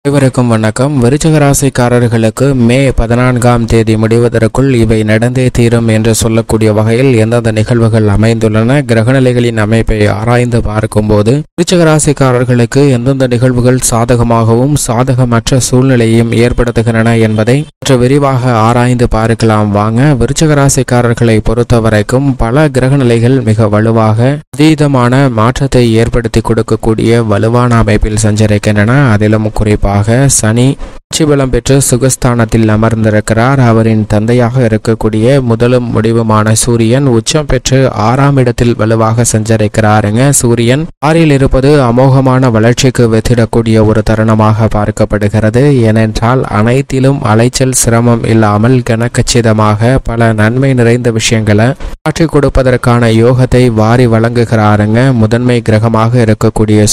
அனைவருக்கும் வணக்கம். விருச்சிக ராசிக்காரர்களுக்கு மே 14ஆம் தேதி முடிவதற்குள் இவை நடந்தே தீரும் என்று சொல்லக்கூடிய வகையில் எந்தெந்த நிகழ்வுகள் அமைந்துள்ளன, கிரகநிலைகளின் அமைப்பை ஆராய்ந்து பார்க்கும்போது விருச்சிக ராசிக்காரர்களுக்கு எந்தெந்த நிகழ்வுகள் சாதகமாகவும் சாதகமற்ற சூழ்நிலையும் ஏற்படுத்துகின்றன என்பதை சற்று விரிவாக ஆராய்ந்து பார்க்கலாம் வாங்க. விருச்சிக ராசிக்காரர்களை பொறுத்தவரைக்கும் பல கிரகநிலைகள் மிக வலுவாக அதீதமான மாற்றத்தை ஏற்படுத்தி கொடுக்கக்கூடிய வலுவான அமைப்பில் சஞ்சரிக்கின்றன. அதிலும் குறிப்பாக சனி உச்சிபலம் பெற்று சுகஸ்தானத்தில் அமர்ந்திருக்கிறார். அவரின் தந்தையாக இருக்கக்கூடிய முதலும் முடிவுமான சூரியன் உச்சம் பெற்று 6ஆம் இடத்தில் வலுவாக சஞ்சரிக்கிறாருங்க. சூரியன் 6இல் இருப்பது அமோகமான வளர்ச்சிக்கு வித்திடக்கூடிய ஒரு தருணமாக பார்க்கப்படுகிறது. ஏனென்றால் அனைத்திலும் அலைச்சல் சிரமம் இல்லாமல் கனக்கச்சிதமாக பல நன்மை நிறைந்த விஷயங்களை மாற்றிக் கொடுப்பதற்கான யோகத்தை வாரி வழங்குகிறாருங்க. முதன்மை கிரகமாக இருக்கக்கூடிய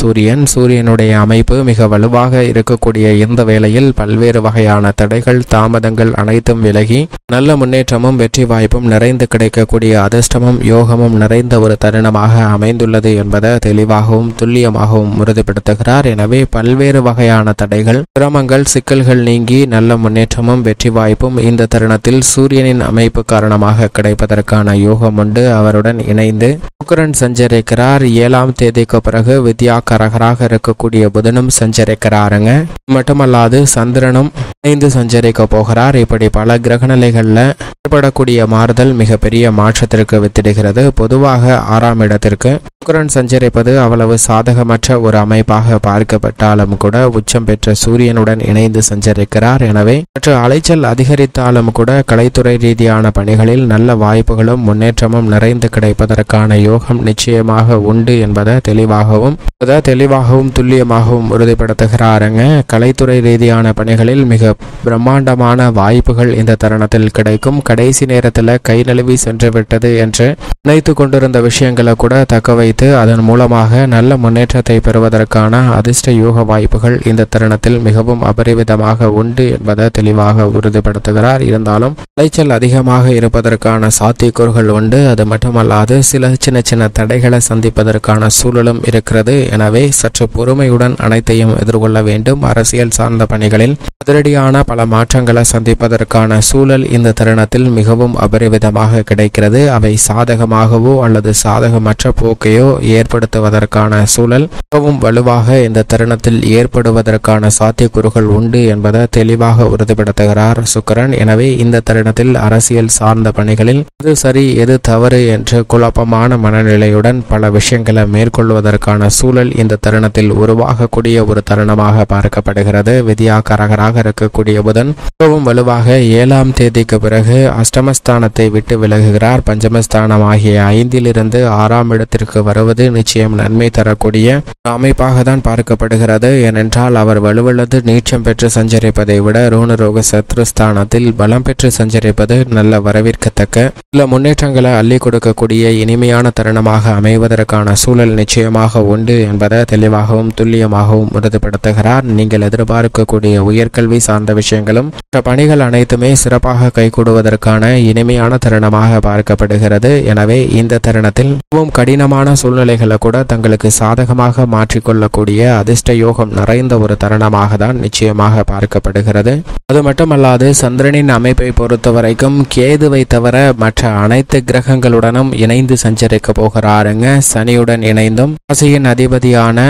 சூரியனுடைய அமைப்பு மிக வலுவாக இருக்கக்கூடிய இந்த வேளையில் பல்வேறு வகையான தடைகள் தாமதங்கள் அனைத்தும் விலகி நல்ல முன்னேற்றமும் வெற்றி வாய்ப்பும் நிறைந்து கிடைக்கக்கூடிய அதிர்ஷ்டமும் யோகமும் நிறைந்த ஒரு தருணமாக அமைந்துள்ளது என்பதை தெளிவாகவும் துல்லியமாகவும் உறுதிப்படுத்துகிறார். எனவே பல்வேறு வகையான தடைகள் சிரமங்கள் சிக்கல்கள் நீங்கி நல்ல முன்னேற்றமும் வெற்றி வாய்ப்பும் இந்த தருணத்தில் சூரியனின் அமைப்பு காரணமாக கிடைப்பதற்கான யோகம் உண்டு. அவருடன் இணைந்து சுக்கிரன் சஞ்சரிக்கிறார். 7ஆம் தேதிக்கு பிறகு வித்யாகாரகராக இருக்கக்கூடிய புதனும் சஞ்சரிக்கிறாருங்க. மட்டுமல்லாது சந்திரனும் இணைந்து சஞ்சரிக்க போகிறார். இப்படி பல கிரகநிலைகள்ல ஏற்படக்கூடிய மாறுதல் மிகப்பெரிய மாற்றத்திற்கு வித்திடுகிறது. பொதுவாக 6ஆம் இடத்திற்கு சுக்கிரன் சஞ்சரிப்பது அவ்வளவு சாதகமற்ற ஒரு அமைப்பாக பார்க்கப்பட்டாலும் கூட உச்சம் பெற்ற சூரியனுடன் இணைந்து சஞ்சரிக்கிறார். எனவே மற்ற அலைச்சல் அதிகரித்தாலும் கூட கலைத்துறை ரீதியான பணிகளில் நல்ல வாய்ப்புகளும் முன்னேற்றமும் நிறைந்து கிடைப்பதற்கான யோகம் நிச்சயமாக உண்டு என்பதை தெளிவாகவும் துல்லியமாகவும் உறுதிப்படுத்துகிறாருங்க. கலைத்துறை ரீதியான பணிகளில் மிக பிரம்மாண்டமான வாய்ப்புகள் இந்த தருணத்தில் கிடைக்கும். கடைசி நேரத்தில் கை நழுவி சென்று விட்டது என்று நினைத்து கொண்டிருந்த விஷயங்களை கூட தக்க வைத்து அதன் மூலமாக நல்ல முன்னேற்றத்தை பெறுவதற்கான அதிர்ஷ்ட யோக வாய்ப்புகள் இந்த தருணத்தில் மிகவும் அபரிவிதமாக உண்டு என்பதை தெளிவாக உறுதிப்படுத்துகிறார். இருந்தாலும் அலைச்சல் அதிகமாக இருப்பதற்கான சாத்தியக்கூறுகள் உண்டு. அது மட்டுமல்லாது சில சின்ன தடைகளை சந்திப்பதற்கான சூழலும் இருக்கிறது. எனவே சற்று பொறுமையுடன் அனைத்தையும் எதிர்கொள்ள வேண்டும். அரசியல் சார்ந்த பணிகளில் அதிரடியான பல மாற்றங்களை சந்திப்பதற்கான சூழல் இந்த தருணத்தில் மிகவும் அபரிவிதமாக கிடைக்கிறது. அவை சாதகமாகவோ அல்லது சாதகமற்ற போக்கையோ ஏற்படுத்துவதற்கான சூழல் மிகவும் வலுவாக இந்த தருணத்தில் ஏற்படுவதற்கான சாத்தியக்கூறுகள் உண்டு என்பதை தெளிவாக உறுதிப்படுத்துகிறார் சுக்கிரன். எனவே இந்த தருணத்தில் அரசியல் சார்ந்த பணிகளில் எது சரி எது தவறு என்று குழப்பமான மனநிலையுடன் பல விஷயங்களை மேற்கொள்வதற்கான சூழல் இந்த தருணத்தில் உருவாகக்கூடிய ஒரு தருணமாக பார்க்கப்படுகிறது. வித்யாகாரகராக இருக்கக்கூடிய புதன் மிகவும் வலுவாக 7ஆம் தேதிக்கு பிறகு அஷ்டமஸ்தானத்தை விட்டு விலகுகிறார். பஞ்சமஸ்தானம் ஆகிய 5இலிருந்து 6ஆம் இடத்திற்கு வருவது நிச்சயம் நன்மை தரக்கூடிய அமைப்பாக தான் பார்க்கப்படுகிறது. ஏனென்றால் அவர் வலுவல்லது நீச்சம் பெற்று சஞ்சரிப்பதை விட ரோணரோக சத்ருஸ்தானத்தில் பலம் பெற்று சஞ்சரிப்பது நல்ல வரவேற்கத்தக்க சில முன்னேற்றங்களை அள்ளி கொடுக்கக்கூடிய இனிமையான தருணமாக அமைவதற்கான சூழல் நிச்சயமாக உண்டு என்பதை தெளிவாகவும் துல்லியமாகவும் உறுதிப்படுத்துகிறார். நீங்கள் எதிர்பார்க்கக்கூடிய உயர்கல்வி சார்ந்த விஷயங்களும் பணிகள் அனைத்துமே சிறப்பாக கைகூடுவதற்கான இனிமையான தருணமாக பார்க்கப்படுகிறது. எனவே இந்த தருணத்தில் மிகவும் கடினமான சூழ்நிலைகளை கூட தங்களுக்கு சாதகமாக மாற்றிக்கொள்ளக்கூடிய அதிர்ஷ்ட யோகம் நிறைந்த ஒரு தருணமாக தான் நிச்சயமாக பார்க்கப்படுகிறது. அது மட்டுமல்லாது சந்திரனின் அமைப்பை பொறுத்தவரைக்கும் கேதுவை தவிர மற்ற அனைத்து கிரகங்களுடனும் இணைந்து சஞ்சரிக்க போகிறாருங்க. சனியுடன் இணைந்தும் ராசியின் அதிபதியான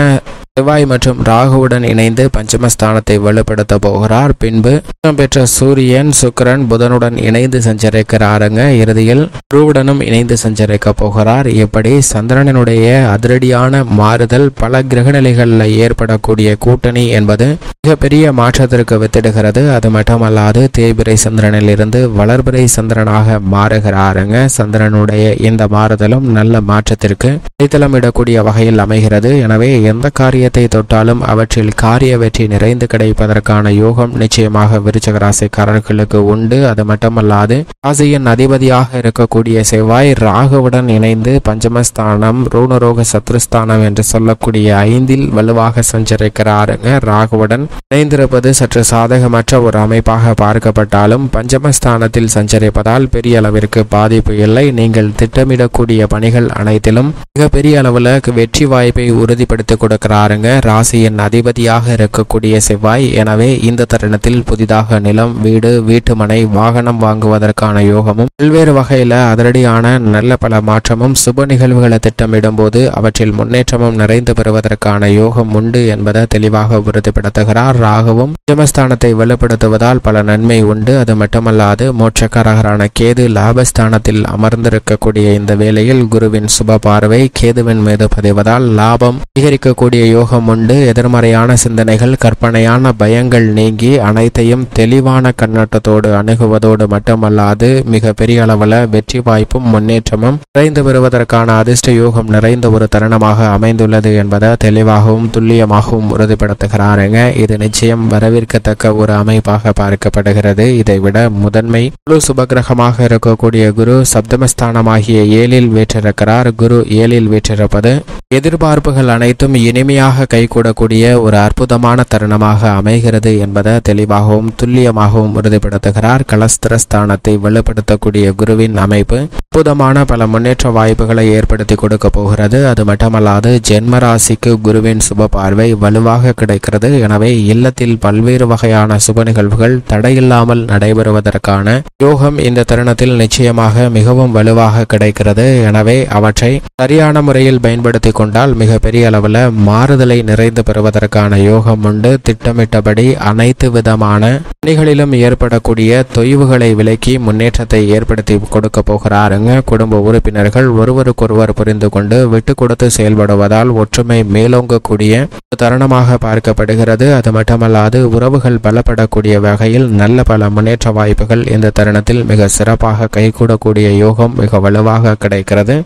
செவ்வாய் மற்றும் ராகுவுடன் இணைந்து பஞ்சமஸ்தானத்தை வலுப்படுத்த போகிறார். பின்பு பெற்ற சூரியன் சுக்கிரன் புதனுடன் இணைந்து சஞ்சரிக்கிறாருங்க. இறுதியில் குருவுடனும் இணைந்து சஞ்சரிக்க போகிறார். இப்படி சந்திரனுடைய அதிரடியான மாறுதல் பல கிரகநிலைகளில் ஏற்படக்கூடிய கூட்டணி என்பது மிகப்பெரிய மாற்றத்திற்கு வித்திடுகிறது. அது மட்டுமல்லாது தேய்பிரை சந்திரனில் இருந்து வளர்பிறை சந்திரனாக மாறுகிறாருங்க. சந்திரனுடைய இந்த மாறுதலும் நல்ல மாற்றத்திற்கு அடித்தளமிடக்கூடிய வகையில் அமைகிறது. எனவே எந்த காரியத்தை தொட்டாலும் அவற்றில் காரிய வெற்றி நிறைந்து கிடைப்பதற்கான யோகம் நிச்சயமாக விருச்சிக ராசிக்காரர்களுக்கு உண்டு. அது மட்டுமல்லாது ராசியின் அதிபதியாக இருக்கக்கூடிய செவ்வாய் ராகுவுடன் இணைந்து பஞ்சமஸ்தானம் ரோணரோக சத்ருஸ்தானம் என்று சொல்லக்கூடிய 5இல் வலுவாக சஞ்சரிக்கிறாருங்க. ராகுவுடன் இணைந்திருப்பது சற்று சாதகமற்ற ஒரு அமைப்பாக பார்க்கப்பட்டாலும் பஞ்சமஸ்தானத்தில் சஞ்சரிப்பதால் பெரிய அளவிற்கு பாதிப்பு இல்லை. நீங்கள் திட்டமிடக்கூடிய பணிகள் அனைத்திலும் மிகப்பெரிய அளவில் வெற்றி வாய்ப்பை உறுதிப்படுத்தி கொடுக்கிறாருங்க. இருக்கிறாருங்க. ராசியின் அதிபதியாக இருக்கக்கூடிய செவ்வாய். எனவே இந்த தருணத்தில் புதிதாக நிலம், வீடு, வீட்டுமனை, வாகனம் வாங்குவதற்கான யோகமும், பல்வேறு வகையில அதிரடியான நல்ல பல மாற்றமும், சுப நிகழ்வுகளை திட்டமிடும் போது அவற்றில் முன்னேற்றமும் நிறைந்து பெறுவதற்கான யோகம் உண்டு என்பதை தெளிவாக உறுதிப்படுத்துகிறார். ராகுவும் ஜெமஸ்தானத்தை வலுப்படுத்துவதால் பல நன்மை உண்டு. அது மட்டுமல்லாது மோட்சக்காரகரான கேது லாபஸ்தானத்தில் அமர்ந்திருக்கக்கூடிய இந்த வேளையில் குருவின் சுப பார்வை கேதுவின் மீது பதிவதால் லாபம் அதிகரிக்கக்கூடிய யோகம் உண்டு. எதிர்மறையான சிந்தனைகள், கற்பனையான பயங்கள் நீங்கி அனைத்தையும் தெளிவான கண்ணோட்டத்தோடு அணுகுவதோடு மட்டுமல்லாது மிக பெரிய அளவில் வெற்றி வாய்ப்பும் முன்னேற்றமும் நிறைந்து பெறுவதற்கான அதிர்ஷ்ட யோகம் நிறைந்த ஒரு தருணமாக அமைந்துள்ளது என்பதை தெளிவாகவும் துல்லியமாகவும் உறுதிப்படுத்துகிறாருங்க. இது நிச்சயம் வரவேற்கத்தக்க ஒரு அமைப்பாக பார்க்கப்படுகிறது. இதைவிட முதன்மை முழு சுபகிரகமாக இருக்கக்கூடிய குரு சப்தமஸ்தானமாகிய 7ல் வீற்றிருக்கிறார். குரு 7ல் வீற்றிருப்பது எதிர்பார்ப்புகள் அனைத்தும் இனிமையாக கைகூடக்கூடிய ஒரு அற்புதமான தருணமாக அமைகிறது என்பதை தெளிவாகவும் துல்லியமாகவும் உறுதிப்படுத்துகிறார். கலஸ்திரஸ்தானத்தை வலுப்படுத்தக்கூடிய குருவின் அமைப்பு அற்புதமான பல முன்னேற்ற வாய்ப்புகளை ஏற்படுத்தி கொடுக்க போகிறது. அது மட்டுமல்லாது ஜென்மராசிக்கு குருவின் சுப பார்வை வலுவாக கிடைக்கிறது. எனவே இல்லத்தில் பல்வேறு வகையான சுப நிகழ்வுகள் தடையில்லாமல் நடைபெறுவதற்கான யோகம் இந்த தருணத்தில் நிச்சயமாக மிகவும் வலுவாக கிடைக்கிறது. எனவே அவற்றை சரியான முறையில் பயன்படுத்தி கொண்டால் மிக பெரிய அளவில் மாறுதலை நிறைந்து பெறுவதற்கான யோகம் உண்டு. திட்டமிட்டபடி அனைத்து விதமான பணிகளிலும் ஏற்படக்கூடிய தொய்வுகளை விலக்கி முன்னேற்றத்தை ஏற்படுத்தி கொடுக்க போகிறாருங்க. குடும்ப உறுப்பினர்கள் ஒருவருக்கொருவர் புரிந்து கொண்டு விட்டு கொடுத்து செயல்படுவதால் ஒற்றுமை மேலோங்கக்கூடிய தருணமாக பார்க்கப்படுகிறது. அது மட்டுமல்லாது உறவுகள் பலப்படக்கூடிய வகையில் நல்ல பல முன்னேற்ற வாய்ப்புகள் இந்த தருணத்தில் மிக சிறப்பாக கைகூடக்கூடிய யோகம் மிக வலுவாக கிடைக்கிறது.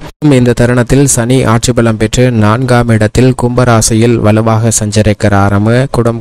இந்த தருணத்தில் சனி ஆட்சி பலம் பெற்று 4ஆம் இடத்தில் கும்பராசியில் வலுவாக சஞ்சரிக்கிறார்.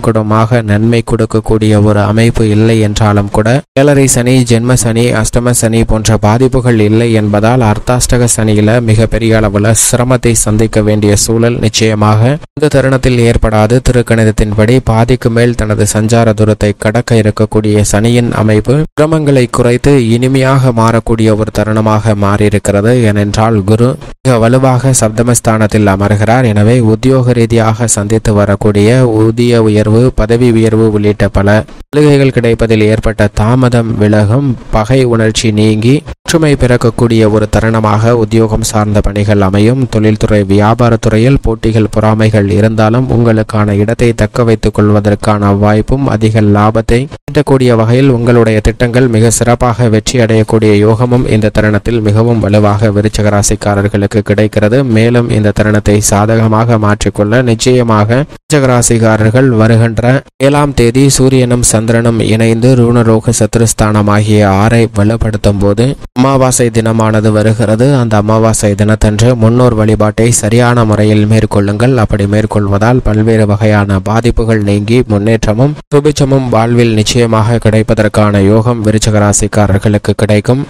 குடும்பமாக நன்மை கொடுக்கக்கூடிய ஒரு அமைப்பு இல்லை என்றாலும் கூட ஏழரை சனி, ஜென்ம சனி, அஷ்டம சனி போன்ற பாதிப்புகள் இல்லை என்பதால் அர்த்தாஷ்டக சனியில மிக பெரிய அளவில் சிரமத்தை சந்திக்க வேண்டிய சூழல் நிச்சயமாக இந்த தருணத்தில் ஏற்படாது. திருக்கணிதத்தின்படி பாதிக்கு மேல் தனது சஞ்சார தூரத்தை கடக்க இருக்கக்கூடிய சனியின் அமைப்பு சிரமங்களை குறைத்து இனிமையாக மாறக்கூடிய ஒரு தருணமாக மாறியிருக்கிறது. ஏனென்றால் குரு மிக வலுவாக சப்தமஸ்தானத்தில் அமர்கிறார். எனவே உத்தியோக ரீதியாக சந்தித்து வரக்கூடிய ஊதிய உயர்வு, பதவி உயர்வு உள்ளிட்ட பல சலுகைகள் கிடைப்பதில் ஏற்பட்ட தாமதம் விலகும். பகை உணர்ச்சி நீங்கி ஒற்றுமை பிறக்கக்கூடிய ஒரு தருணமாக உத்தியோகம் சார்ந்த பணிகள் அமையும். தொழில்துறை, வியாபாரத்துறையில் போட்டிகள், பொறாமைகள் இருந்தாலும் உங்களுக்கான இடத்தை தக்க வைத்துக் கொள்வதற்கான வாய்ப்பும் அதிக லாபத்தை ஈட்டக்கூடிய வகையில் உங்களுடைய திட்டங்கள் மிக சிறப்பாக வெற்றி அடையக்கூடிய யோகமும் இந்த தருணத்தில் மிகவும் வலுவாக விருச்சிக ராசிக்காரர்களுக்கு கிடைக்கிறது. மேலும் இந்த தருணத்தை சாதகமாக மாற்றிக்கொள்ள நிச்சயமாக விருச்சிக ராசிக்காரர்கள் வருகின்ற 7ஆம் தேதி சூரியனும் சந்திரனும் இணைந்து ரூணரோக சத்துருஸ்தானமாகிய 6ஐ வலுப்படுத்தும் போது அமாவாசை தினமானது வருகிறது. அந்த அமாவாசை தினத்தன்று முன்னோர் வழிபாட்டை சரியான முறையில் மேற்கொள்ளுங்கள். அப்படி மேற்கொள்வதால் பல்வேறு வகையான பாதிப்புகள் நீங்கி முன்னேற்றமும் சுபிட்சமும் வாழ்வில் நிச்சயமாக கிடைப்பதற்கான யோகம் விருச்சிக ராசிக்காரர்களுக்கு கிடைக்கும்.